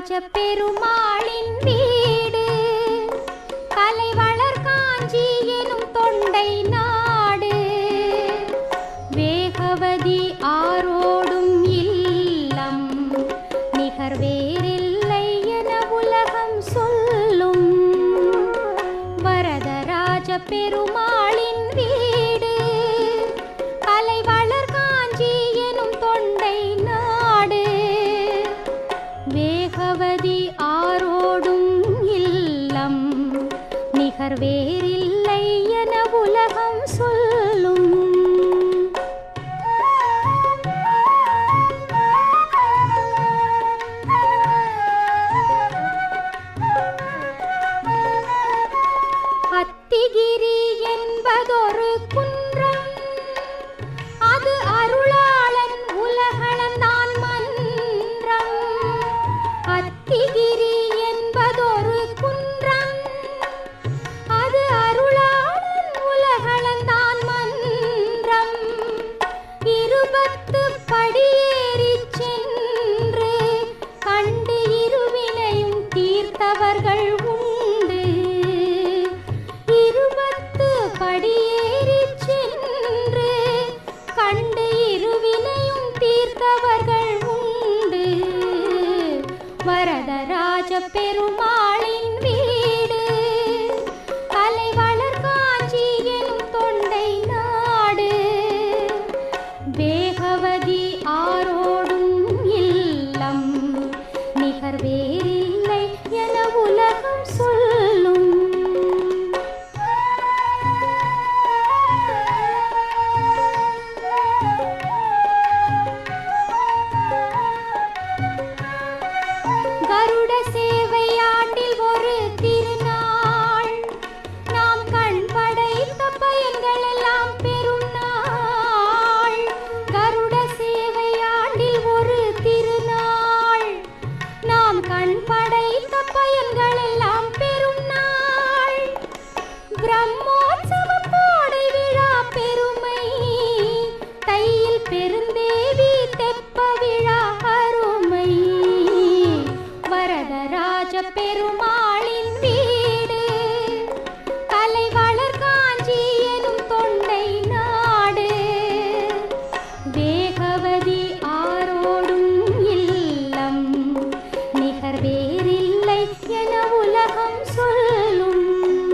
வரதராஜ பெருமாளின் வீடு கலை வளர் காஞ்சி எனும் தொண்டை நாடு வேகவதி ஆரோடும் இல்லம் நிகர் வேறில்லை என உலகம் சொல்லும் வரதராஜ பெருமாளின் வீடு கலை வளர் காஞ்சி எனும் தொண்டை நாடு வேகவதி ஆரோடும் இல்லம் நிகர் வேறில்லை என உலகம் சொல்லும் அத்திகிரி என்பதொரு குன்றம் அது அருளாளன் உலகளந்தான் மன்றம் அத்திகிரி என்பதொரு குன்றம் அது அருளாளன் உலகளந்தான் மன்றம் 20 படியேறிச் சென்று கண்டு இருவினையும் தீர்த்தவர்கள் உண்டு 20 படியேறிச் சென்று கண்டு இருவினையும் தீர்த்தவர்கள் உண்டு வரதராஜ பெருமாளின் வீடு கலை வளர் காஞ்சி எனும் தொண்டை நாடு வேகவதி ஆரோடும் இல்லம் நிகர் வேறில்லை என உலகம் சொல்லும் கருட சேவை ஆண்டில் ஒரு திருநாள் நாம் கண் படைத்த பயன்கள் எல்லாம் பெறும் நாள் கருட சேவை ஆண்டில் ஒரு திருநாள் நாம் கண் படைத்த பயன்கள் எல்லாம் பெறும் நாள் பிரம்மோ